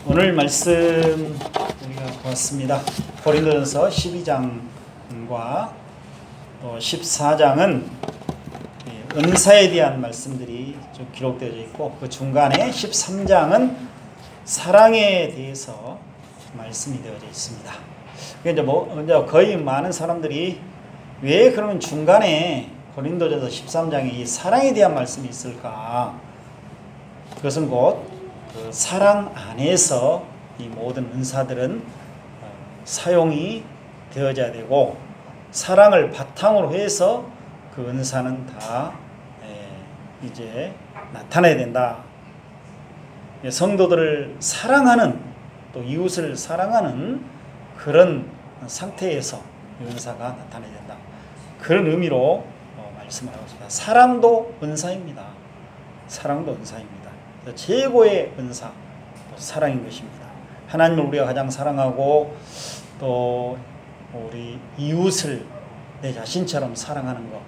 오늘 말씀 우리가 보았습니다. 고린도전서 12장과 또 14장은 은사에 대한 말씀들이 좀 기록되어 있고, 그 중간에 13장은 사랑에 대해서 말씀이 되어져 있습니다. 이제 거의 많은 사람들이 왜 그러면 중간에 고린도전서 13장에 이 사랑에 대한 말씀이 있을까? 그것은 곧 그 사랑 안에서 이 모든 은사들은 사용이 되어져야 되고, 사랑을 바탕으로 해서 그 은사는 다 이제 나타나야 된다. 성도들을 사랑하는, 또 이웃을 사랑하는 그런 상태에서 은사가 나타나야 된다. 그런 의미로 말씀을 하고 있습니다. 사랑도 은사입니다. 사랑도 은사입니다. 최고의 은사, 사랑인 것입니다. 하나님을 우리가 가장 사랑하고, 또 우리 이웃을 내 자신처럼 사랑하는 것,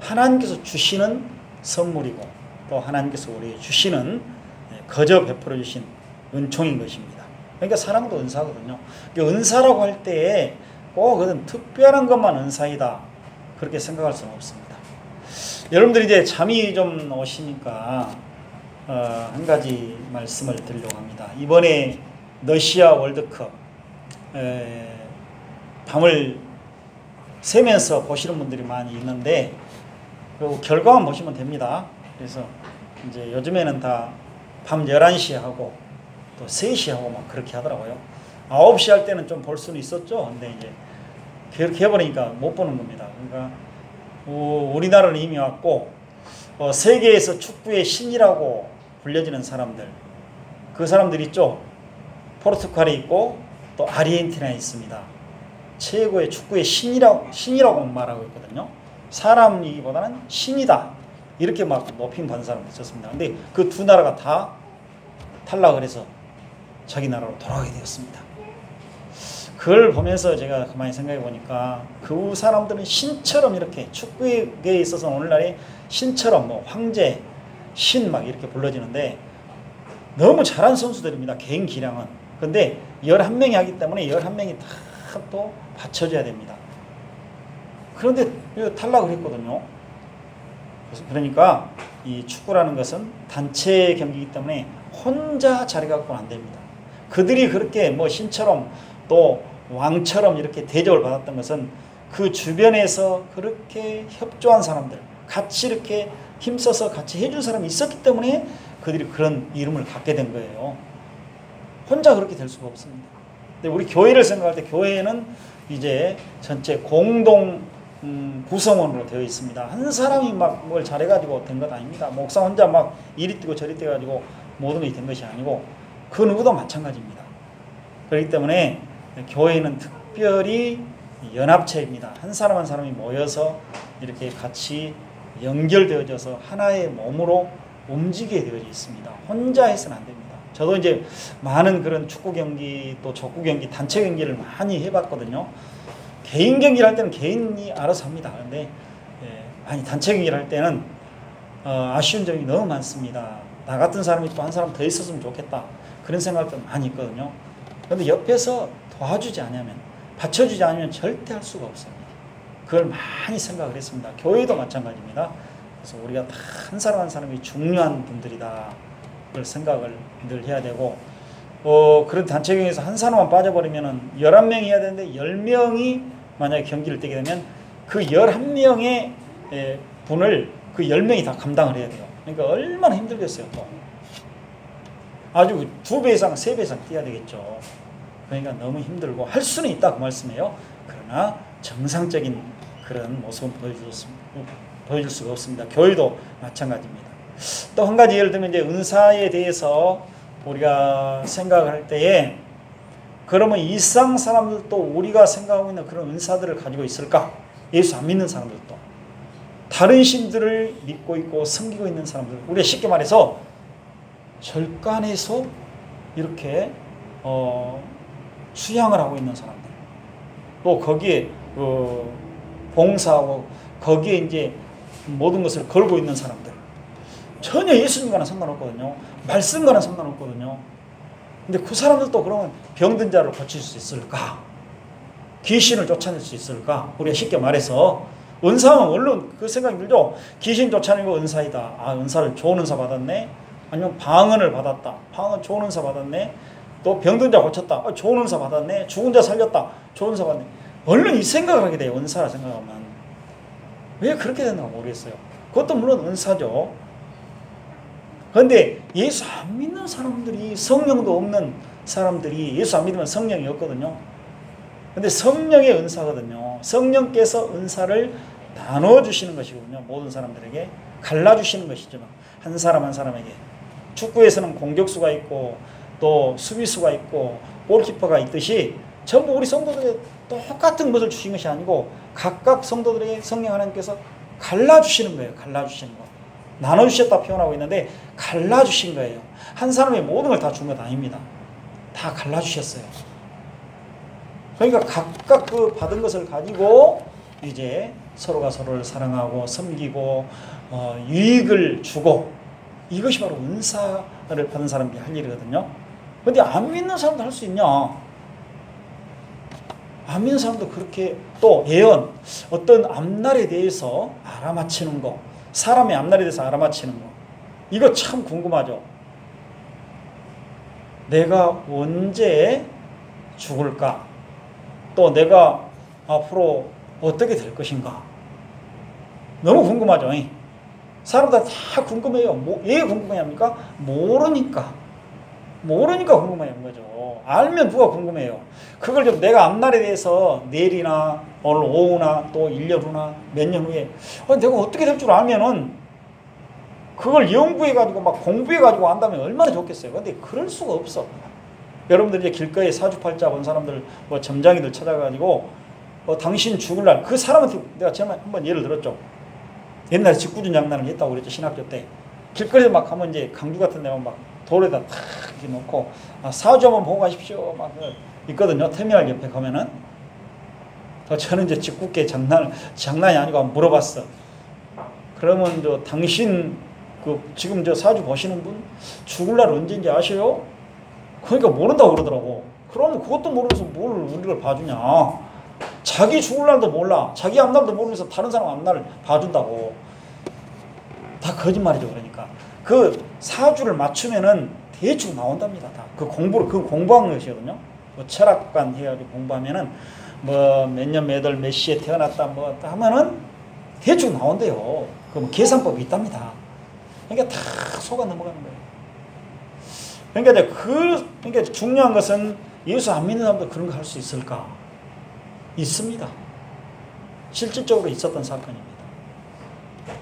하나님께서 주시는 선물이고, 또 하나님께서 우리에게 주시는 거저 베풀어 주신 은총인 것입니다. 그러니까 사랑도 은사거든요. 은사라고 할 때에 꼭 그런 특별한 것만 은사이다, 그렇게 생각할 수는 없습니다. 여러분들이 이제 잠이 좀 오시니까 한 가지 말씀을 드리려고 합니다. 이번에 러시아 월드컵 밤을 새면서 보시는 분들이 많이 있는데, 그리고 결과만 보시면 됩니다. 그래서 이제 요즘에는 다 밤 11시에 하고 또 3시에 하고 막 그렇게 하더라고요. 9시 할 때는 좀 볼 수는 있었죠. 근데 이제 그렇게 해버리니까 못 보는 겁니다. 그러니까 우리나라는 이미 왔고, 세계에서 축구의 신이라고 불려지는 사람들, 그 사람들 있죠. 포르투갈에 있고 또 아르헨티나에 있습니다. 최고의 축구의 신이라고 말하고 있거든요. 사람이기보다는 신이다, 이렇게 막 높임받는 사람도 있었습니다. 근데 그 두 나라가 다 탈락을 해서 자기 나라로 돌아가게 되었습니다. 그걸 보면서 제가 가만히 생각해 보니까 그 사람들은 신처럼, 이렇게 축구에 있어서 오늘날에 신처럼 뭐 황제, 신 막 이렇게 불러지는데, 너무 잘한 선수들입니다. 개인 기량은. 근데 11명이 하기 때문에 11명이 다 또 받쳐줘야 됩니다. 그런데 탈락을 했거든요. 그러니까 이 축구라는 것은 단체 경기이기 때문에 혼자 자리 갖고는 안 됩니다. 그들이 그렇게 뭐 신처럼 또 왕처럼 이렇게 대접을 받았던 것은 그 주변에서 그렇게 협조한 사람들, 같이 이렇게 힘써서 같이 해준 사람이 있었기 때문에 그들이 그런 이름을 갖게 된 거예요. 혼자 그렇게 될 수가 없습니다. 근데 우리 교회를 생각할 때, 교회는 이제 전체 공동 구성원으로 되어 있습니다. 한 사람이 막 뭘 잘해가지고 된 것 아닙니다. 목사 혼자 막 이리 뛰고 저리 뛰어가지고 모든 것이 된 것이 아니고, 그 누구도 마찬가지입니다. 그렇기 때문에 교회는 특별히 연합체입니다. 한 사람 한 사람이 모여서 이렇게 같이 연결되어져서 하나의 몸으로 움직이게 되어져 있습니다. 혼자 해서는 안 됩니다. 저도 이제 많은 그런 축구 경기, 또 족구 경기, 단체 경기를 많이 해봤거든요. 개인 경기를 할 때는 개인이 알아서 합니다. 그런데 많이 단체 경기를 할 때는 아쉬운 점이 너무 많습니다. 나 같은 사람이 또 한 사람 더 있었으면 좋겠다, 그런 생각도 많이 있거든요. 그런데 옆에서 도와주지 않으면, 받쳐주지 않으면 절대 할 수가 없습니다. 그걸 많이 생각을 했습니다. 교회도 마찬가지입니다. 그래서 우리가 다 한 사람 한 사람이 중요한 분들이다, 그걸 생각을 늘 해야 되고, 그런 단체 경기에서 한 사람만 빠져버리면 11명이 해야 되는데 10명이 만약에 경기를 뛰게 되면 그 11명의 분을 그 10명이 다 감당을 해야 돼요. 그러니까 얼마나 힘들겠어요. 또 아주 2배 이상 3배 이상 뛰어야 되겠죠. 그러니까 너무 힘들고, 할 수는 있다, 그 말씀이에요. 그러나 정상적인 그런 모습은 보여줄 수가 없습니다. 교회도 마찬가지입니다. 또 한 가지 예를 들면, 이제 은사에 대해서 우리가 생각을 할 때에, 그러면 일상 사람들도 우리가 생각하고 있는 그런 은사들을 가지고 있을까? 예수 안 믿는 사람들도, 다른 신들을 믿고 있고 섬기고 있는 사람들, 우리가 쉽게 말해서 절간에서 이렇게 수양을 하고 있는 사람들, 또 거기에 봉사하고 거기에 이제 모든 것을 걸고 있는 사람들, 전혀 예수님과는 상관없거든요. 말씀과는 상관없거든요. 근데 그 사람들도 그러면 병든 자를 고칠 수 있을까? 귀신을 쫓아낼 수 있을까? 우리가 쉽게 말해서 은사는 얼른 그 생각이 들죠. 귀신 쫓아내고 은사이다. 아, 은사를 좋은 은사 받았네. 아니면 방언을 받았다. 방언 좋은 은사 받았네. 또 병든 자 고쳤다. 아, 좋은 은사 받았네. 죽은 자 살렸다. 좋은 은사 받네. 얼른 이 생각을 하게 돼요. 은사라 생각하면. 왜 그렇게 됐나 모르겠어요. 그것도 물론 은사죠. 그런데 예수 안 믿는 사람들이, 성령도 없는 사람들이, 예수 안 믿으면 성령이 없거든요. 근데 성령의 은사거든요. 성령께서 은사를 나눠주시는 것이거든요. 모든 사람들에게 갈라주시는 것이죠. 한 사람 한 사람에게. 축구에서는 공격수가 있고 또 수비수가 있고 골키퍼가 있듯이 전부 우리 성도들에게 똑같은 것을 주신 것이 아니고 각각 성도들에게 성령 하나님께서 갈라주시는 거예요. 갈라주시는 거. 나눠주셨다 표현하고 있는데 갈라주신 거예요. 한 사람의 모든 걸 다 준 것 아닙니다. 다 갈라주셨어요. 그러니까 각각 그 받은 것을 가지고 이제 서로가 서로를 사랑하고 섬기고 유익을 주고, 이것이 바로 은사를 받은 사람들이 할 일이거든요. 그런데 안 믿는 사람도 할 수 있냐? 안 믿는 사람도 그렇게, 또 예언, 어떤 앞날에 대해서 알아맞히는 거, 사람의 앞날에 대해서 알아맞히는 거, 이거 참 궁금하죠. 내가 언제 죽을까? 또 내가 앞으로 어떻게 될 것인가? 너무 궁금하죠. 사람들 다 궁금해요. 왜 궁금해합니까? 모르니까 궁금해하는 거죠. 알면 누가 궁금해요. 그걸 좀 내가 앞날에 대해서 내일이나 오늘 오후나 또 1년 후나 몇 년 후에 내가 어떻게 될 줄 알면은 그걸 연구해가지고 막 공부해가지고 안다면 얼마나 좋겠어요. 근데 그럴 수가 없어. 여러분들 이제 길거리에 사주팔자 본 사람들, 뭐 점장이들 찾아가지고 당신 죽을 날, 그 사람한테 내가 전에 한번 예를 들었죠. 옛날에 직구준 장난을 했다고 그랬죠. 신학교 때. 길거리에 막 하면 이제 강주 같은 데만 막 돌에다 탁 이렇게 놓고 사주 한번 보고 가십시오. 막 있거든요. 터미널 옆에 가면은. 저는 이제 직구계 장난이 아니고 한번 물어봤어. 그러면 당신 지금 사주 보시는 분 죽을 날 언제인지 아세요? 그러니까 모른다고 그러더라고. 그러면 그것도 모르면서 뭘 우리를 봐주냐. 자기 죽을 날도 몰라. 자기 앞날도 모르면서 다른 사람 앞날을 봐준다고. 다 거짓말이죠. 그러니까 그 사주를 맞추면은 대충 나온답니다. 다 그 공부한 것이거든요. 뭐 철학관 해가지고 공부하면은 뭐 몇 년 몇 월 몇 시에 태어났다 뭐 하면은 대충 나온대요. 그 뭐 계산법이 있답니다. 그러니까 다 속아 넘어가는 거예요. 그러니까 중요한 것은 예수 안 믿는 사람도 그런 거 할 수 있을까? 있습니다. 실질적으로 있었던 사건입니다.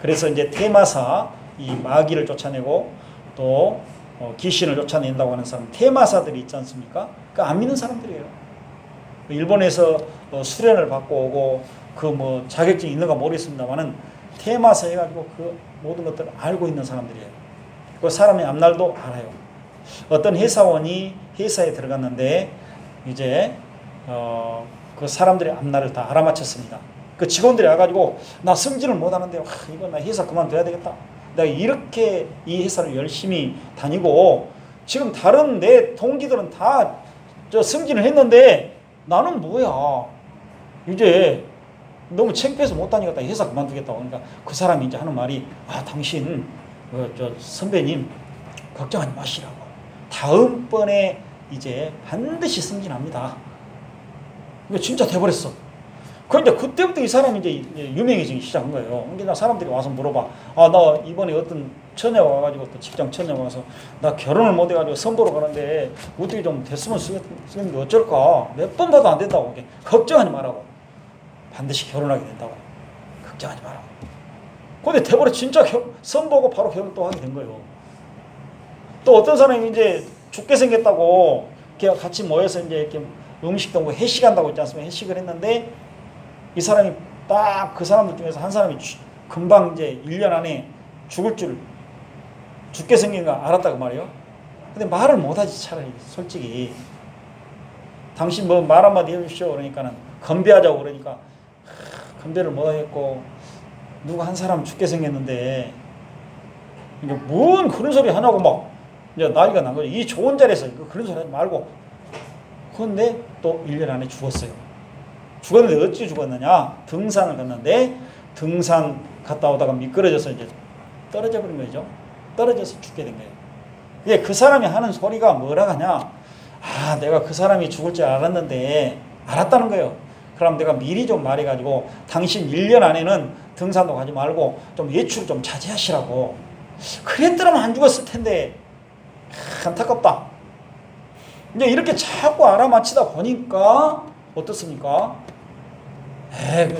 그래서 이제 테마사, 이 마귀를 쫓아내고 또 귀신을 쫓아낸다고 하는 사람, 테마사들이 있지 않습니까? 그 안 믿는 사람들이에요. 일본에서 수련을 받고 오고 그 뭐 자격증이 있는가 모르겠습니다만은 테마사 해가지고 그 모든 것들을 알고 있는 사람들이에요. 그 사람의 앞날도 알아요. 어떤 회사원이 회사에 들어갔는데 이제 그 사람들의 앞날을 다 알아맞혔습니다. 그 직원들이 와가지고 나 승진을 못하는데 이거 나 회사 그만둬야 되겠다. 내가 이렇게 이 회사를 열심히 다니고 지금 다른 내 동기들은 다 승진을 했는데 나는 뭐야. 이제 너무 창피해서 못다니겠다. 회사 그만두겠다고. 그러니까 그 사람이 이제 하는 말이 당신 선배님 걱정하지 마시라고. 다음번에 이제 반드시 승진합니다. 이거 진짜 돼버렸어. 그런데 그때부터 이 사람이 이제 유명해지기 시작한 거예요. 그러니까 사람들이 와서 물어봐. 나 이번에 어떤 처녀가 와가지고 또 직장 처녀가 와서 나 결혼을 못 해가지고 선보러 가는데 어떻게 좀 됐으면 쓰겠는데 어쩔까? 몇 번 봐도 안 된다고. 걱정하지 말라고. 반드시 결혼하게 된다고. 걱정하지 말라고. 근데 돼버려 진짜 선보고 바로 결혼 또 하게 된 거예요. 또 어떤 사람이 이제 죽게 생겼다고 같이 모여서 이제 이렇게 음식도 뭐 회식한다고 있지 않습니까? 회식을 했는데 이 사람이 딱 그 사람들 중에서 한 사람이 금방 이제 1년 안에 죽게 생긴 거 알았다고 말이에요. 근데 말을 못하지 차라리 솔직히. 당신 뭐 말 한마디 해주십시오. 그러니까는 건배하자고 그러니까 건배를 못하겠고 누가 한 사람 죽게 생겼는데 뭔 그런 소리 하냐고 막 이제 난리가 난 거죠. 이 좋은 자리에서 그런 소리 하지 말고. 그런데 또 1년 안에 죽었어요. 죽었는데 어찌 죽었느냐? 등산을 갔는데 등산 갔다 오다가 미끄러져서 이제 떨어져 버린 거죠. 떨어져서 죽게 된 거예요. 예, 그 사람이 하는 소리가 뭐라 하냐? 아, 내가 그 사람이 죽을 줄 알았는데 알았다는 거예요. 그럼 내가 미리 좀 말해가지고 당신 1년 안에는 등산도 가지 말고 좀 외출을 좀 자제하시라고. 그랬더라면 안 죽었을 텐데. 안타깝다. 이제 이렇게 자꾸 알아맞히다 보니까 어떻습니까?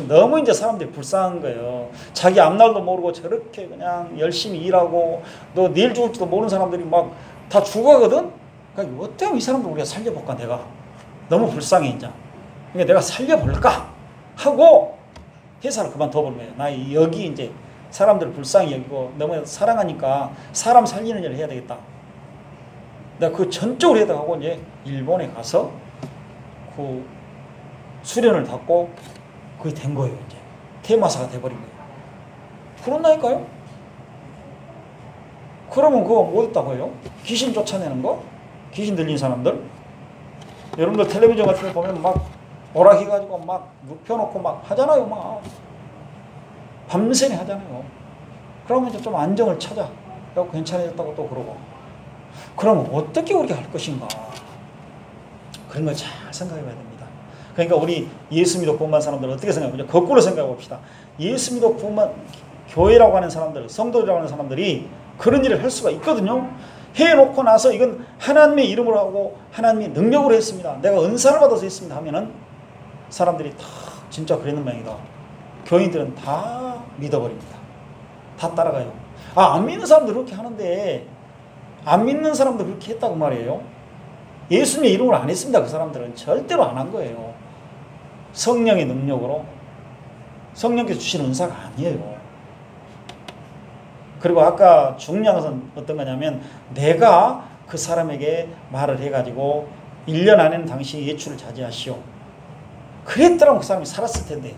너무 이제 사람들이 불쌍한 거예요. 자기 앞날도 모르고 저렇게 그냥 열심히 일하고 너 내일 죽을지도 모르는 사람들이 막 다 죽어가거든? 그러니까 어때요? 이 사람들 우리가 살려볼까 내가. 너무 불쌍해 이제. 그러니까 내가 살려볼까 하고 회사를 그만둬버린 거예요. 나 여기 이제 사람들 불쌍히 여기고 너무 사랑하니까 사람 살리는 일을 해야 되겠다. 내가 그 전적으로 해야 하고 이제 일본에 가서 그 수련을 받고 그게 된 거예요. 이제 테마사가 돼버린 거예요. 그런다니까요. 그러면 그거 뭐 했다고 해요? 귀신 쫓아내는 거? 귀신 들린 사람들? 여러분들 텔레비전 같은 데 보면 막 오락해가지고 막 눕혀놓고 막 하잖아요. 막 밤새내 하잖아요. 그러면 이제 좀 안정을 찾아. 그래서 괜찮아졌다고 또 그러고. 그러면 어떻게 우리가 할 것인가? 그런 걸 잘 생각해 봐야 됩니다. 그러니까 우리 예수 믿어 구원받은 사람들 어떻게 생각해요? 거꾸로 생각해 봅시다. 예수 믿어 구원받은 교회라고 하는 사람들, 성도들이라고 하는 사람들이 그런 일을 할 수가 있거든요. 해놓고 나서 이건 하나님의 이름으로 하고 하나님의 능력으로 했습니다. 내가 은사를 받아서 했습니다 하면은 사람들이 다 진짜 그랬는 모양이다. 교인들은 다 믿어버립니다. 다 따라가요. 아, 안 믿는 사람들 그렇게 하는데 안 믿는 사람도 그렇게 했다고 말이에요. 예수님의 이름으로 안 했습니다. 그 사람들은 절대로 안 한 거예요. 성령의 능력으로. 성령께서 주시는 은사가 아니에요. 그리고 아까 중요한 것은 어떤 거냐면 내가 그 사람에게 말을 해가지고 1년 안에는 당신이 예출을 자제하시오. 그랬더라면 그 사람이 살았을 텐데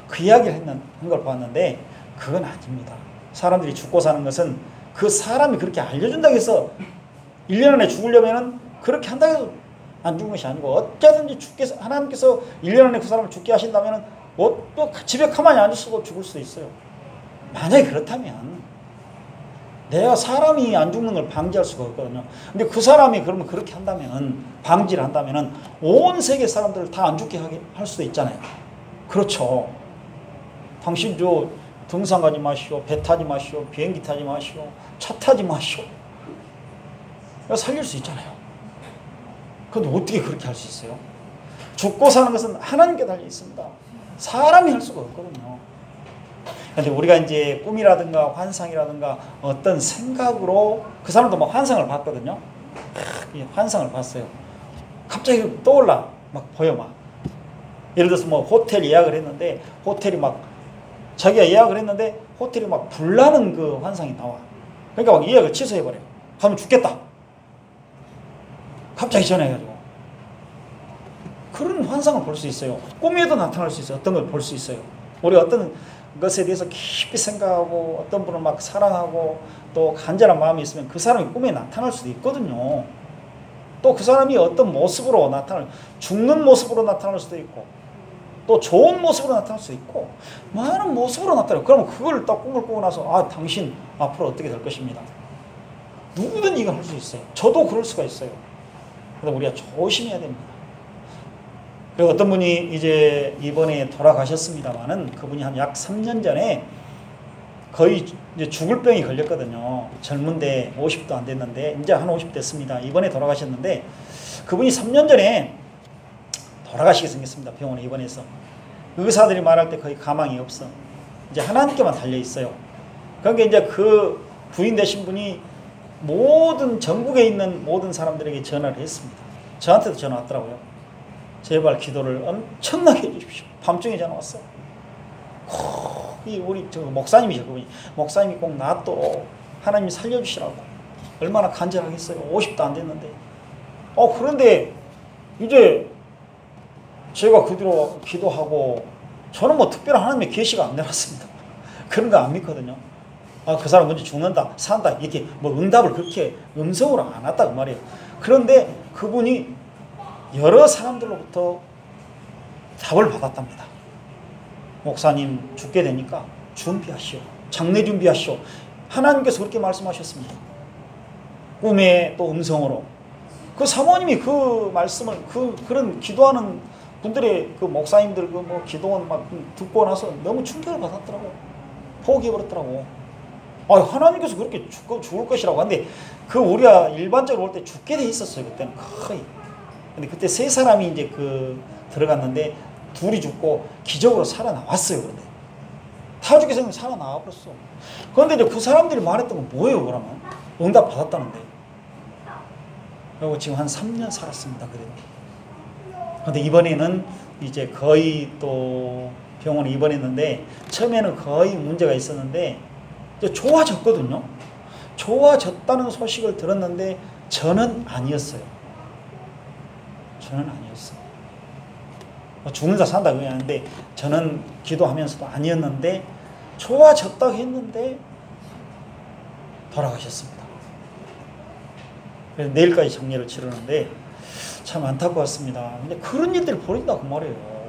그 이야기를 했는 걸 봤는데 그건 아닙니다. 사람들이 죽고 사는 것은 그 사람이 그렇게 알려준다고 해서 1년 안에 죽으려면은 그렇게 한다고 해서 안 죽은 것이 아니고 어쩌든지 하나님께서 1년 안에 그 사람을 죽게 하신다면은 또 집에 가만히 앉아서도 죽을 수도 있어요. 만약에 그렇다면 내가 사람이 안 죽는 걸 방지할 수가 없거든요. 근데 그 사람이 그러면 그렇게 한다면 방지를 한다면은 온 세계 사람들을 다 안 죽게 할 수도 있잖아요. 그렇죠. 당신 저 등산 가지 마시오, 배 타지 마시오, 비행기 타지 마시오, 차 타지 마시오. 살릴 수 있잖아요. 그런데 어떻게 그렇게 할 수 있어요? 죽고 사는 것은 하나님께 달려 있습니다. 사람이 할 수가 없거든요. 근데 우리가 이제 꿈이라든가 환상이라든가 어떤 생각으로 그 사람도 막 환상을 봤거든요. 환상을 봤어요. 갑자기 떠올라. 막 보여 막. 예를 들어서 뭐 호텔 예약을 했는데 호텔이 막 자기가 예약을 했는데 호텔이 막 불나는 그 환상이 나와. 그러니까 막 예약을 취소해버려. 가면 죽겠다. 갑자기 전화해가지고. 그런 환상을 볼 수 있어요. 꿈에도 나타날 수 있어요. 어떤 걸 볼 수 있어요. 우리 어떤 것에 대해서 깊이 생각하고 어떤 분을 막 사랑하고 또 간절한 마음이 있으면 그 사람이 꿈에 나타날 수도 있거든요. 또 그 사람이 어떤 모습으로 죽는 모습으로 나타날 수도 있고 또 좋은 모습으로 나타날 수도 있고 많은 모습으로 나타나요. 그러면 그걸 딱 꿈을 꾸고 나서 아, 당신 앞으로 어떻게 될 것입니다. 누구든 이걸 할 수 있어요. 저도 그럴 수가 있어요. 그래서 우리가 조심해야 됩니다. 그리고 어떤 분이 이제 이번에 돌아가셨습니다만은 그분이 한 약 3년 전에 거의 이제 죽을 병이 걸렸거든요. 젊은데 50도 안 됐는데 이제 한 50 됐습니다. 이번에 돌아가셨는데 그분이 3년 전에 돌아가시게 생겼습니다. 병원에 입원해서. 의사들이 말할 때 거의 가망이 없어. 이제 하나님께만 달려 있어요. 그러니까 이제 그 부인 되신 분이 모든 전국에 있는 모든 사람들에게 전화를 했습니다. 저한테도 전화 왔더라고요. 제발 기도를 엄청나게 해주십시오. 밤중에 전화 왔어. 우리 저 목사님이죠. 그분이. 목사님이 꼭 놔도 하나님이 살려주시라고. 얼마나 간절하겠어요. 50도 안 됐는데. 그런데 이제 제가 그 뒤로 기도하고 저는 뭐 특별한 하나님의 계시가 안 내렸습니다. 그런 거 안 믿거든요. 그 사람 먼저 죽는다, 산다, 이렇게 뭐 응답을 그렇게 음성으로 안 왔다 그 말이에요. 그런데 그분이 여러 사람들로부터 답을 받았답니다. 목사님 죽게 되니까 준비하시오. 장례 준비하시오. 하나님께서 그렇게 말씀하셨습니다. 꿈에 또 음성으로. 그 사모님이 그 말씀을 그런 기도하는 분들의 그 목사님들 그 뭐 기도원 막 듣고 나서 너무 충격을 받았더라고. 포기해버렸더라고. 하나님께서 그렇게 죽을 것이라고 하는데 그 우리가 일반적으로 볼 때 죽게 돼 있었어요. 그때는 거의. 근데 그때 세 사람이 이제 들어갔는데 둘이 죽고 기적으로 살아나왔어요. 그런데 다 죽게 생겨 살아나와 버렸어. 그런데 이제 그 사람들이 말했던 건 뭐예요, 그러면? 응답 받았다는데. 그리고 지금 한 3년 살았습니다. 그래도. 근데 이번에는 이제 거의 또 병원에 입원했는데 처음에는 거의 문제가 있었는데 이제 좋아졌거든요. 좋아졌다는 소식을 들었는데 저는 아니었어요. 저는 아니었어요. 죽는다 산다 그게 아닌데 저는 기도하면서도 아니었는데 좋아졌다고 했는데 돌아가셨습니다. 그래서 내일까지 장례를 치르는데 참 안타까웠습니다. 근데 그런 일들이 벌어진다 그 말이에요.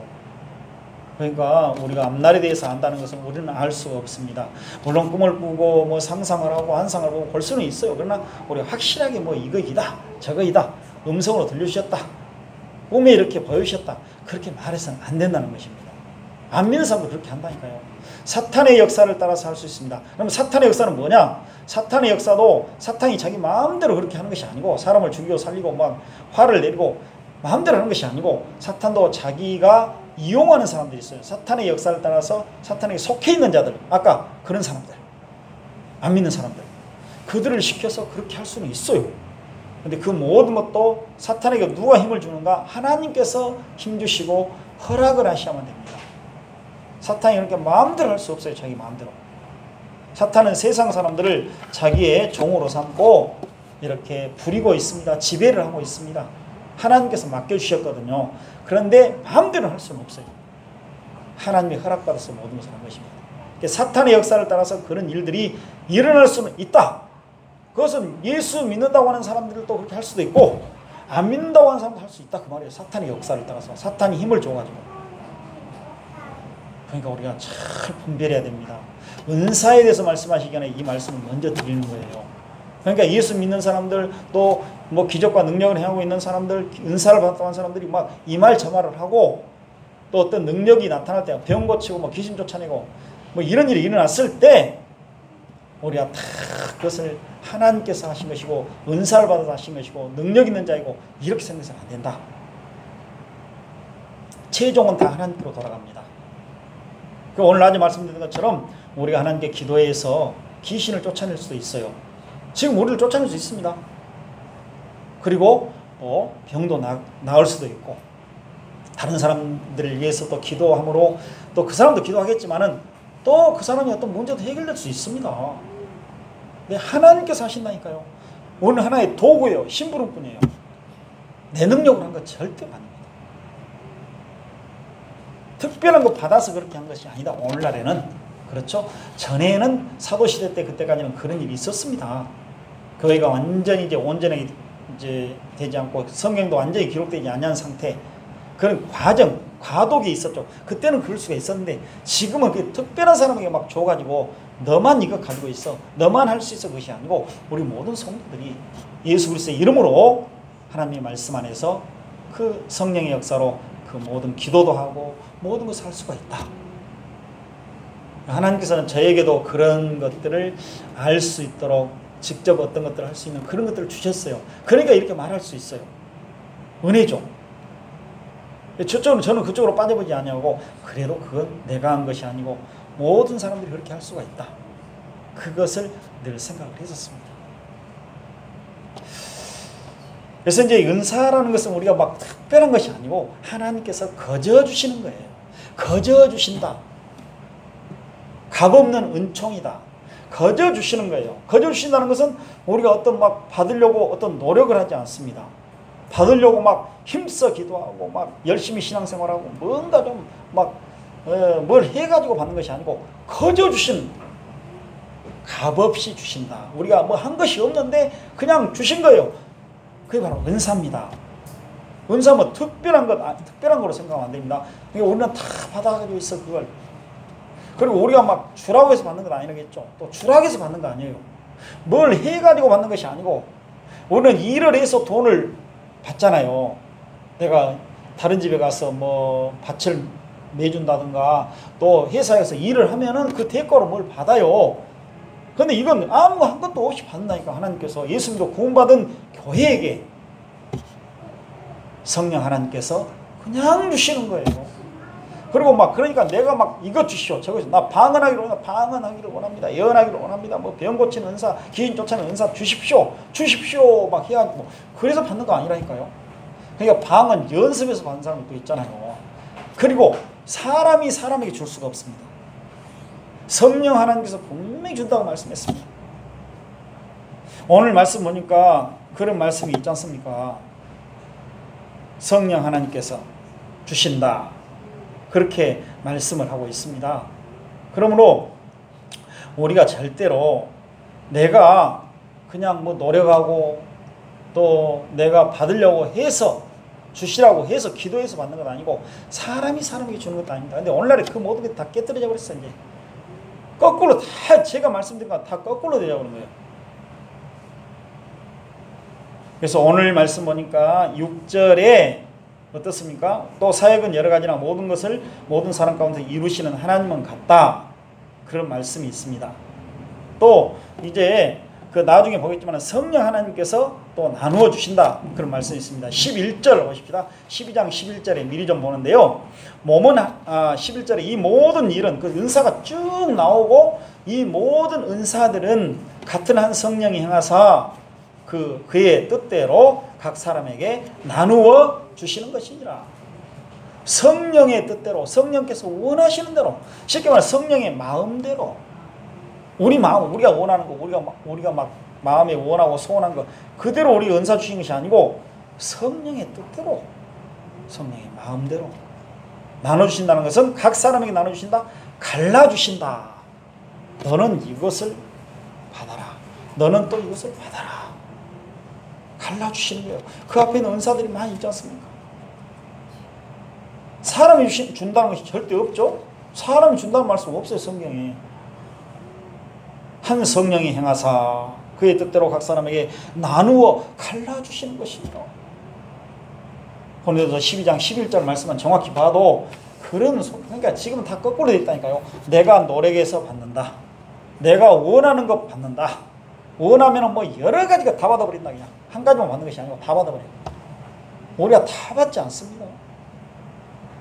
그러니까 우리가 앞날에 대해서 안다는 것은 우리는 알 수가 없습니다. 물론 꿈을 꾸고 뭐 상상을 하고 환상을 보고 볼 수는 있어요. 그러나 우리가 확실하게 뭐 이거이다 저거이다 음성으로 들려주셨다 꿈에 이렇게 보여주셨다 그렇게 말해서는 안 된다는 것입니다. 안 믿는 사람도 그렇게 한다니까요. 사탄의 역사를 따라서 할 수 있습니다. 그럼 사탄의 역사는 뭐냐? 사탄의 역사도 사탄이 자기 마음대로 그렇게 하는 것이 아니고 사람을 죽이고 살리고 막 화를 내리고 마음대로 하는 것이 아니고 사탄도 자기가 이용하는 사람들이 있어요. 사탄의 역사를 따라서 사탄에게 속해 있는 자들, 아까 그런 사람들, 안 믿는 사람들, 그들을 시켜서 그렇게 할 수는 있어요. 근데 그 모든 것도 사탄에게 누가 힘을 주는가? 하나님께서 힘 주시고 허락을 하셔야만 됩니다. 사탄이 그렇게 마음대로 할 수 없어요. 자기 마음대로. 사탄은 세상 사람들을 자기의 종으로 삼고 이렇게 부리고 있습니다. 지배를 하고 있습니다. 하나님께서 맡겨주셨거든요. 그런데 마음대로 할 수는 없어요. 하나님이 허락받아서 모든 것을 한 것입니다. 사탄의 역사를 따라서 그런 일들이 일어날 수는 있다. 그것은 예수 믿는다고 하는 사람들도 그렇게 할 수도 있고 안 믿는다고 하는 사람도 할 수 있다 그 말이에요. 사탄의 역사를 따라서 사탄이 힘을 줘가지고. 그러니까 우리가 잘 분별해야 됩니다. 은사에 대해서 말씀하시기 전에 이 말씀을 먼저 드리는 거예요. 그러니까 예수 믿는 사람들 또 뭐 기적과 능력을 행하고 있는 사람들 은사를 받았다고 하는 사람들이 막 이 말 저 말을 하고 또 어떤 능력이 나타날 때 병 고치고 뭐 귀신 쫓아내고 뭐 이런 일이 일어났을 때 우리가 다 그것을 하나님께서 하신 것이고 은사를 받아서 하신 것이고 능력 있는 자이고 이렇게 생각해서는 안 된다. 최종은 다 하나님께로 돌아갑니다. 오늘 낮에 말씀드린 것처럼 우리가 하나님께 기도해서 귀신을 쫓아낼 수도 있어요. 지금 우리를 쫓아낼 수 있습니다. 그리고 또 병도 나을 수도 있고 다른 사람들을 위해서 또 기도함으로 또 그 사람도 기도하겠지만은 또 그 사람이 어떤 문제도 해결될 수 있습니다. 근데 하나님께서 하신다니까요. 우리는 하나의 도구예요. 심부름꾼이에요. 내 능력으로 한 것 절대 아닙니다. 특별한 거 받아서 그렇게 한 것이 아니다. 오늘날에는 그렇죠. 전에는 사도시대 때 그때까지는 그런 일이 있었습니다. 교회가 완전히 이제 온전하게 이제 되지 않고 성경도 완전히 기록되지 않은 상태 그런 과정, 과도기 있었죠. 그때는 그럴 수가 있었는데 지금은 그 특별한 사람에게 막 줘가지고 너만 이거 가지고 있어, 너만 할 수 있어 그것이 아니고 우리 모든 성도들이 예수 그리스도의 이름으로 하나님의 말씀 안에서 그 성령의 역사로 그 모든 기도도 하고 모든 것을 할 수가 있다. 하나님께서는 저에게도 그런 것들을 알 수 있도록 직접 어떤 것들을 할 수 있는 그런 것들을 주셨어요. 그러니까 이렇게 말할 수 있어요. 은혜죠. 저는 그쪽으로 빠져보지 않냐고. 그래도 그건 내가 한 것이 아니고 모든 사람들이 그렇게 할 수가 있다. 그것을 늘 생각을 했었습니다. 그래서 이제 은사라는 것은 우리가 막 특별한 것이 아니고 하나님께서 거저 주시는 거예요. 거저 주신다. 값없는 은총이다. 거저 주시는 거예요. 거저 주신다는 것은 우리가 어떤 막 받으려고 어떤 노력을 하지 않습니다. 받으려고 막 힘써 기도하고 막 열심히 신앙생활하고 뭔가 좀 막 뭘 해가지고 받는 것이 아니고 거저 주신 값없이 주신다. 우리가 뭐 한 것이 없는데 그냥 주신 거예요. 그게 바로 은사입니다. 은사 뭐 특별한 거로 생각하면 안 됩니다. 그러니까 우리는 다 받아가지고 있어 그걸. 그리고 우리가 막 주라고 해서 받는 건 아니겠죠. 또 주라고 해서 받는 거 아니에요. 뭘 해가지고 받는 것이 아니고 우리는 일을 해서 돈을 받잖아요. 내가 다른 집에 가서 뭐 밭을 내준다든가 또 회사에서 일을 하면은 그 대가로 뭘 받아요. 근데 이건 아무 한 것도 없이 받는다니까. 하나님께서 예수님도 구원받은 교회에게 성령 하나님께서 그냥 주시는 거예요. 그리고 막 그러니까 내가 막 이것 주시오 저것 주시오. 나 방언하기를 원합니다. 예언하기를 원합니다. 뭐 병 고치는 은사, 귀신 쫓아내는 은사 주십시오 막 해가지고 그래서 받는 거 아니라니까요. 그러니까 방언 연습해서 받는 사람도 있잖아요. 그리고 사람이 사람에게 줄 수가 없습니다. 성령 하나님께서 분명히 준다고 말씀했습니다. 오늘 말씀 보니까 그런 말씀이 있지 않습니까? 성령 하나님께서 주신다. 그렇게 말씀을 하고 있습니다. 그러므로 우리가 절대로 내가 그냥 뭐 노력하고 또 내가 받으려고 해서 주시라고 해서 기도해서 받는 건 아니고 사람이 사람에게 주는 것도 아닙니다. 근데 오늘날에 그 모든 게 다 깨뜨려져 버렸어요. 이제 거꾸로 다 제가 말씀드린 거 다 거꾸로 되려고 하는 거예요. 그래서 오늘 말씀 보니까 6절에 어떻습니까? 또 사역은 여러 가지나 모든 것을 모든 사람 가운데 이루시는 하나님은 같다. 그런 말씀이 있습니다. 또 이제 그 나중에 보겠지만 성령 하나님께서 또 나누어 주신다. 그런 말씀이 있습니다. 11절 보십시다. 12장 11절에 미리 좀 보는데요. 몸은 11절에 이 모든 일은 그 은사가 쭉 나오고 이 모든 은사들은 같은 한 성령이 행하사 그의 뜻대로 각 사람에게 나누어 주시는 것이니라. 성령의 뜻대로 성령께서 원하시는 대로 쉽게 말해 성령의 마음대로 우리 마음 우리가 원하는 거 우리가 막 마음에 원하고 소원한 거 그대로 우리 은사 주신 것이 아니고 성령의 뜻대로 성령의 마음대로 나눠주신다는 것은 각 사람에게 나눠주신다. 갈라주신다. 너는 이것을 받아라. 너는 또 이것을 받아라. 갈라주시는 거예요. 그 앞에는 은사들이 많이 있지 않습니까? 사람이 준다는 것이 절대 없죠. 사람이 준다는 말씀 없어요. 성경에. 한 성령이 행하사 그의 뜻대로 각 사람에게 나누어 갈라주시는 것이니라. 오늘도 12장 11절 말씀만 정확히 봐도 그러니까 지금은 다 거꾸로 되어 있다니까요. 내가 노력해서 받는다. 내가 원하는 것 받는다. 원하면 뭐 여러 가지가 다 받아버린다. 그냥 한 가지만 받는 것이 아니고 다 받아버려요. 우리가 다 받지 않습니다.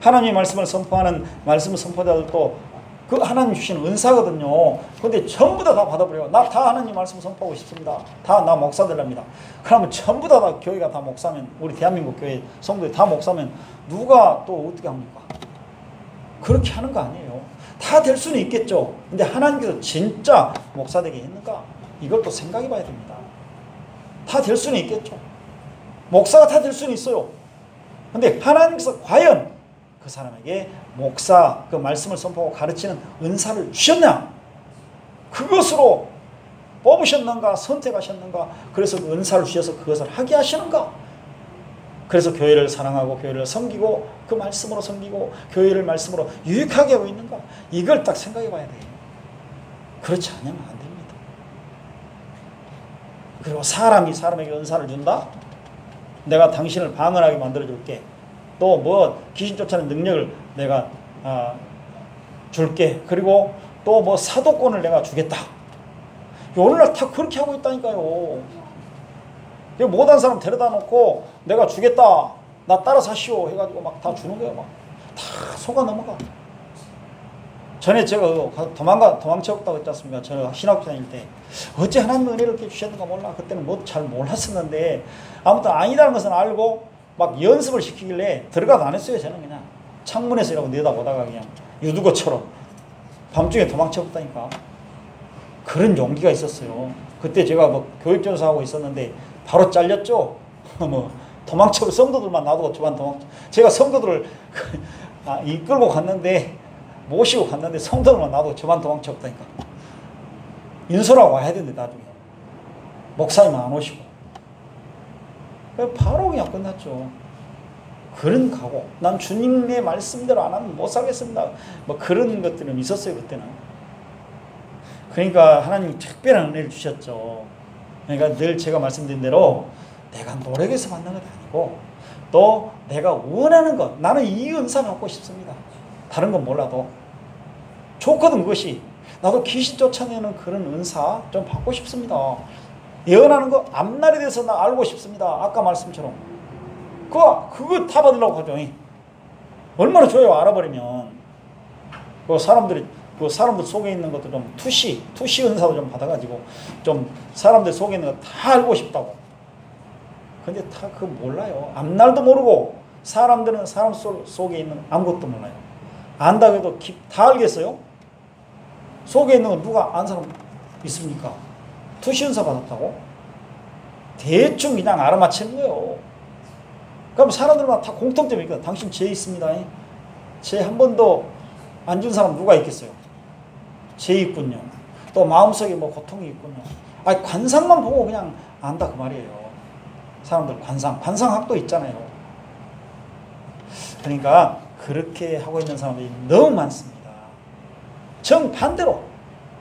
하나님의 말씀을 선포하는 말씀 선포자들도 그 하나님 주시는 은사거든요. 근데 전부 다 받아버려요. 나 다 하나님 말씀 선포하고 싶습니다. 다 나 목사 되랍니다. 그러면 전부 다 교회가 다 목사면 우리 대한민국 교회 성도들이 다 목사면 누가 또 어떻게 합니까? 그렇게 하는 거 아니에요. 다 될 수는 있겠죠. 근데 하나님께서 진짜 목사 되게 했는가? 이걸 또 생각해 봐야 됩니다. 다 될 수는 있겠죠. 목사가 다 될 수는 있어요. 근데 하나님께서 과연 그 사람에게 목사 그 말씀을 선포하고 가르치는 은사를 주셨냐? 그것으로 뽑으셨는가? 선택하셨는가? 그래서 그 은사를 주셔서 그것을 하게 하시는가? 그래서 교회를 사랑하고 교회를 섬기고 그 말씀으로 섬기고 교회를 말씀으로 유익하게 하고 있는가? 이걸 딱 생각해 봐야 돼요. 그렇지 않으면 안 됩니다. 그리고 사람이 사람에게 은사를 준다? 내가 당신을 방언하게 만들어줄게. 또 뭐 귀신 쫓아내는 능력을 내가 줄게. 그리고 또 뭐 사도권을 내가 주겠다. 오늘날 다 그렇게 하고 있다니까요. 못한 사람 데려다 놓고 내가 주겠다. 나 따라 사시오 해가지고 막 다 주는 거예요. 막 다 속아 넘어가. 전에 제가 도망쳤다고 했지 않습니까? 제가 신학교 다닐 때 어째 하나님 은혜를 이렇게 주셨는가 몰라. 그때는 뭐 잘 몰랐었는데 아무튼 아니다는 것은 알고 막 연습을 시키길래 들어가도 안 했어요. 저는 그냥 창문에서 이러고 내다보다가 그냥 유두거처럼 밤중에 도망쳤다니까. 그런 용기가 있었어요. 그때 제가 뭐 교육전사하고 있었는데 바로 잘렸죠. 뭐 도망치고 성도들만 놔두고 저만 도망쳐. 제가 성도들을 이끌고 갔는데 모시고 갔는데 성도들만 놔두고 저만 도망쳤다니까. 인솔하고 와야 되는데 나중에 목사님 안 오시고 바로 그냥 끝났죠. 그런 각오. 난 주님의 말씀대로 안 하면 못 살겠습니다. 뭐 그런 것들은 있었어요 그때는. 그러니까 하나님이 특별한 은혜를 주셨죠. 그러니까 늘 제가 말씀드린 대로 내가 노력해서 받는 것 아니고 또 내가 원하는 것, 나는 이 은사 받고 싶습니다. 다른 건 몰라도 좋거든 그것이. 나도 귀신 쫓아내는 그런 은사 좀 받고 싶습니다. 예언하는 거 앞날에 대해서 나 알고 싶습니다. 아까 말씀처럼 그거 다 받으려고 하죠. 얼마나 좋아요. 알아버리면 그 사람들 속에 있는 것도 좀 투시 은사도 좀 받아가지고 좀 사람들 속에 있는 거 다 알고 싶다고. 근데 다 그거 몰라요. 앞날도 모르고 사람들은 사람 속에 있는 아무것도 몰라요. 안다고 해도 다 알겠어요? 속에 있는 거 누가 안 사람 있습니까? 투시 은사 받았다고? 대충 그냥 알아맞히는 거예요. 그럼 사람들마다 다 공통점이 있거든. 당신 죄 있습니다. 죄 한 번도 안 준 사람 누가 있겠어요? 죄 있군요. 또 마음속에 뭐 고통이 있군요. 아니 관상만 보고 그냥 안다 그 말이에요. 사람들 관상학도 있잖아요. 그러니까 그렇게 하고 있는 사람들이 너무 많습니다. 정반대로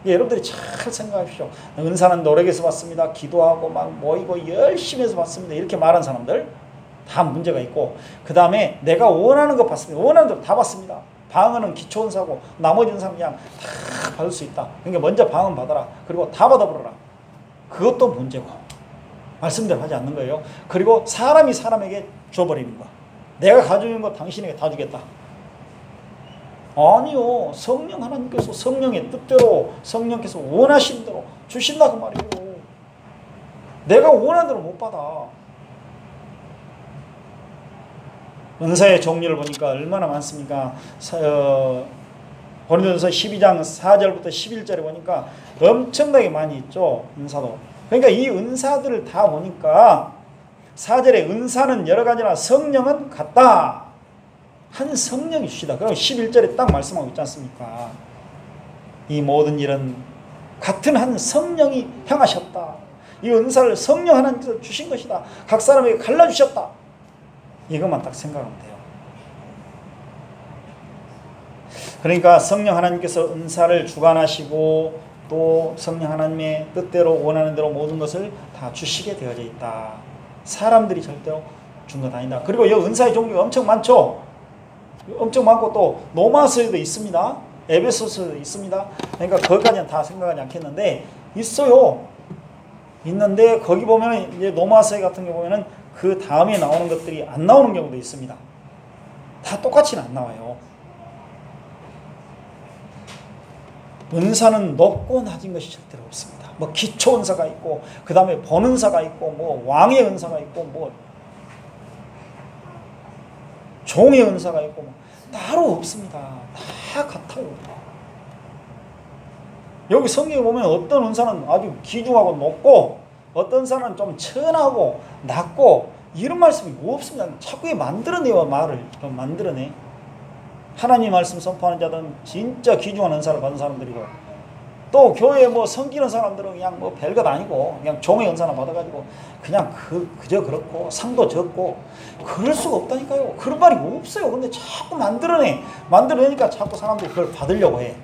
여러분들이 잘 생각하십시오. 은사는 노력해서 받습니다. 기도하고 막 모이고 열심히 해서 받습니다. 이렇게 말하는 사람들 다 문제가 있고, 그 다음에 내가 원하는 거 받습니다. 원하는 대로 다 받습니다. 방언은 기초 은사고 나머지 은사는 그냥 다 받을 수 있다. 그러니까 먼저 방언 받아라. 그리고 다 받아버려라. 그것도 문제고 말씀대로 하지 않는 거예요. 그리고 사람이 사람에게 줘버리는 거. 내가 가지고 있는 거 당신에게 다 주겠다. 아니요. 성령 하나님께서 성령의 뜻대로 성령께서 원하시는 대로 주신다 그 말이에요. 내가 원하는 대로 못 받아. 은사의 종류를 보니까 얼마나 많습니까? 고린도전서 12장 4절부터 11절에 보니까 엄청나게 많이 있죠. 은사도. 그러니까 이 은사들을 다 보니까 4절에 은사는 여러 가지나 성령은 같다. 한 성령이 주시다. 그럼 11절에 딱 말씀하고 있지 않습니까? 이 모든 일은 같은 한 성령이 행하셨다. 이 은사를 성령 하나님께서 주신 것이다. 각 사람에게 갈라주셨다. 이것만 딱 생각하면 돼요. 그러니까 성령 하나님께서 은사를 주관하시고 또 성령 하나님의 뜻대로 원하는 대로 모든 것을 다 주시게 되어져 있다. 사람들이 절대로 준 것 아니다. 그리고 이 은사의 종류가 엄청 많죠. 엄청 많고 또 로마서에도 있습니다. 에베소서에도 있습니다. 그러니까 거기까지는 다 생각하지 않겠는데 있어요. 있는데 거기 보면 이제 로마서 같은 경우 보면은 그 다음에 나오는 것들이 안 나오는 경우도 있습니다. 다 똑같이는 안 나와요. 은사는 높고 낮은 것이 절대로 없습니다. 뭐 기초 은사가 있고 그 다음에 본은사가 있고 뭐 왕의 은사가 있고 뭐 종의 은사가 있고 뭐 따로 없습니다. 다 같아요. 여기 성경에 보면 어떤 은사는 아주 귀중하고 높고 어떤 은사는 좀 천하고 낮고 이런 말씀이 없습니다. 자꾸 만들어내요. 말을 좀 만들어내. 하나님 말씀 선포하는 자들은 진짜 귀중한 은사를 받은 사람들이고 또 교회에 뭐 섬기는 사람들은 그냥 뭐 별것 아니고 그냥 종의 은사나 받아가지고 그냥 그저 그렇고 상도 적고 그럴 수가 없다니까요. 그런 말이 없어요. 근데 자꾸 만들어내니까 자꾸 사람들이 그걸 받으려고 해.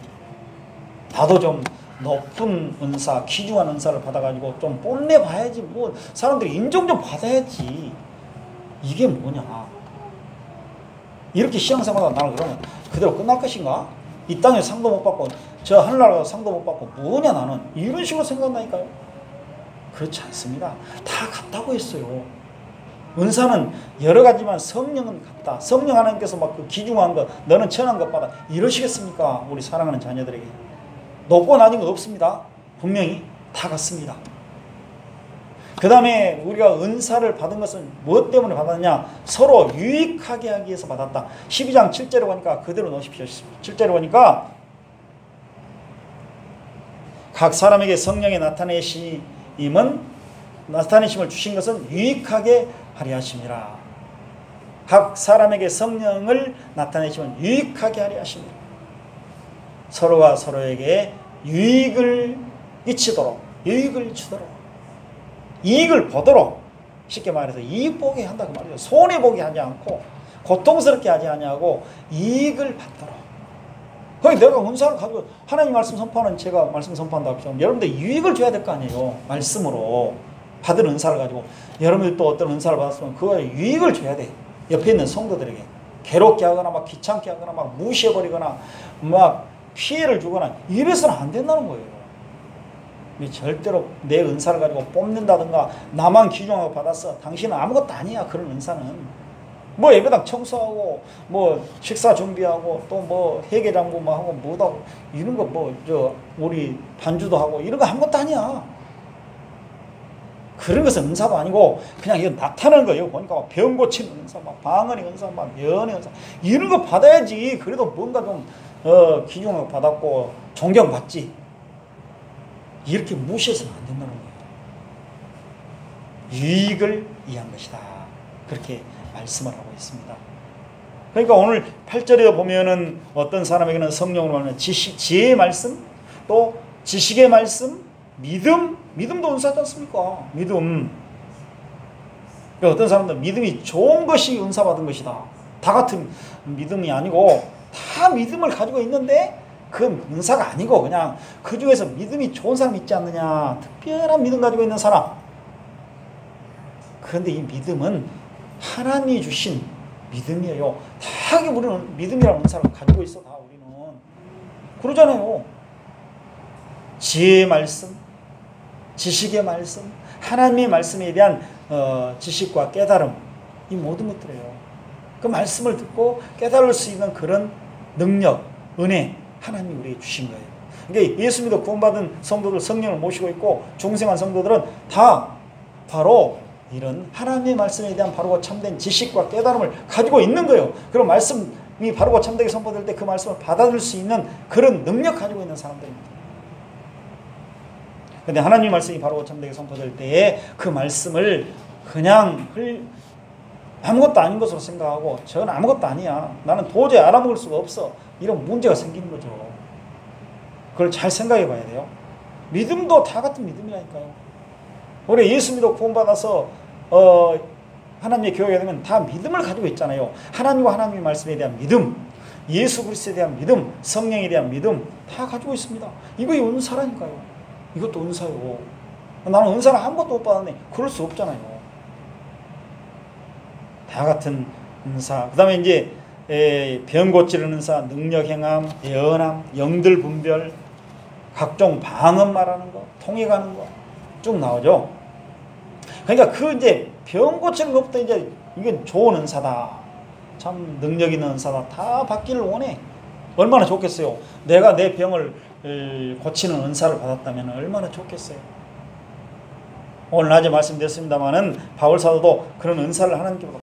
나도 좀 높은 은사, 귀중한 은사를 받아가지고 좀 뽐내봐야지. 뭐 사람들이 인정 좀 받아야지. 이게 뭐냐. 이렇게 신앙생활하다 나는 그러면 그대로 끝날 것인가? 이 땅에 상도 못 받고 저 하늘나라 상도 못 받고 뭐냐 나는. 이런 식으로 생각한다니까요. 그렇지 않습니다. 다 같다고 했어요. 은사는 여러 가지만 성령은 같다. 성령 하나님께서 막 그 귀중한 것, 너는 천한 것 받아. 이러시겠습니까? 우리 사랑하는 자녀들에게. 높고 낮은 건 없습니다. 분명히 다 같습니다. 그 다음에 우리가 은사를 받은 것은 무엇 때문에 받았냐? 서로 유익하게 하기 위해서 받았다. 12장 7절에 보니까 그대로 넣으십시오. 7절에 보니까 각 사람에게 성령의 나타내심을 주신 것은 유익하게 하려 하심이라. 각 사람에게 성령을 나타내심은 유익하게 하려 하심이라. 서로가 서로에게 유익을 잊히도록, 유익을 주도록, 이익을 보도록, 쉽게 말해서 이익 보게 한다고 말이죠. 손해 보게 하지 않고 고통스럽게 하지 아니하고 이익을 받도록. 거기 내가 은사를 가지고 하나님 말씀 선포하는 제가 말씀 선포한다고 하죠. 여러분들 유익을 줘야 될 거 아니에요. 말씀으로 받은 은사를 가지고 여러분들 또 어떤 은사를 받았으면 그거에 유익을 줘야 돼. 옆에 있는 성도들에게 괴롭게 하거나 막 귀찮게 하거나 막 무시해버리거나 막 피해를 주거나 이래서는 안 된다는 거예요. 절대로 내 은사를 가지고 뽐낸다든가 나만 귀중하고 받았어. 당신은 아무것도 아니야. 그런 은사는. 뭐 예배당 청소하고 뭐 식사 준비하고 또 뭐 회계장부 뭐 하고 뭐도 하고 이런 거 뭐 저 우리 반주도 하고 이런 거 아무것도 아니야. 그런 것은 은사도 아니고 그냥 이거 나타나는 거예요. 보니까 막 병 고치는 은사, 막 방언의 은사, 막 예언의 은사 이런 거 받아야지. 그래도 뭔가 좀 귀중하게 받았고 존경받지. 이렇게 무시해서는 안 된다는 거예요. 유익을 위한 것이다. 그렇게 말씀을 하고 있습니다. 그러니까 오늘 8절에 보면은 어떤 사람에게는 성령으로 말하는 지혜의 말씀, 또 지식의 말씀, 믿음도 은사지 않습니까? 믿음. 그러니까 어떤 사람들은 믿음이 좋은 것이 은사받은 것이다. 다 같은 믿음이 아니고 다 믿음을 가지고 있는데 그 은사가 아니고 그냥 그 중에서 믿음이 좋은 사람 있지 않느냐. 특별한 믿음 가지고 있는 사람. 그런데 이 믿음은 하나님이 주신 믿음이에요. 다 우리는 믿음이라는 은사를 가지고 있어. 다 우리는. 그러잖아요. 지혜의 말씀, 지식의 말씀, 하나님의 말씀에 대한 지식과 깨달음, 이 모든 것들이에요. 그 말씀을 듣고 깨달을 수 있는 그런 능력, 은혜, 하나님이 우리에게 주신 거예요. 그러니까 예수 믿어 구원받은 성도들, 성령을 모시고 있고 중생한 성도들은 다 바로 이런 하나님의 말씀에 대한 바르고 참된 지식과 깨달음을 가지고 있는 거예요. 그런 말씀이 바르고 참되게 선포될 때 그 말씀을 받아들일 수 있는 그런 능력 가지고 있는 사람들입니다. 그런데 하나님의 말씀이 바르고 참되게 선포될 때에 그 말씀을 그냥 아무것도 아닌 것으로 생각하고 저건 아무것도 아니야. 나는 도저히 알아먹을 수가 없어. 이런 문제가 생기는 거죠. 그걸 잘 생각해 봐야 돼요. 믿음도 다 같은 믿음이라니까요. 우리 예수 믿어 구원받아서 하나님의 교회가 되면 다 믿음을 가지고 있잖아요. 하나님과 하나님의 말씀에 대한 믿음, 예수 그리스도에 대한 믿음, 성령에 대한 믿음 다 가지고 있습니다. 이거 은사라니까요. 이것도 은사요. 나는 은사를 아무것도 못 받았네. 그럴 수 없잖아요. 다 같은 은사. 그 다음에 이제 병 고치는 은사, 능력 행함, 예언함, 영들 분별, 각종 방언 말하는 거, 통역하는 거 쭉 나오죠. 그러니까 그 이제 병 고치는 것부터 이제 이건 좋은 은사다. 참 능력 있는 은사다. 다 받기를 원해. 얼마나 좋겠어요. 내가 내 병을 고치는 은사를 받았다면 얼마나 좋겠어요. 오늘 낮에 말씀드렸습니다마는 바울 사도도 그런 은사를 하나님께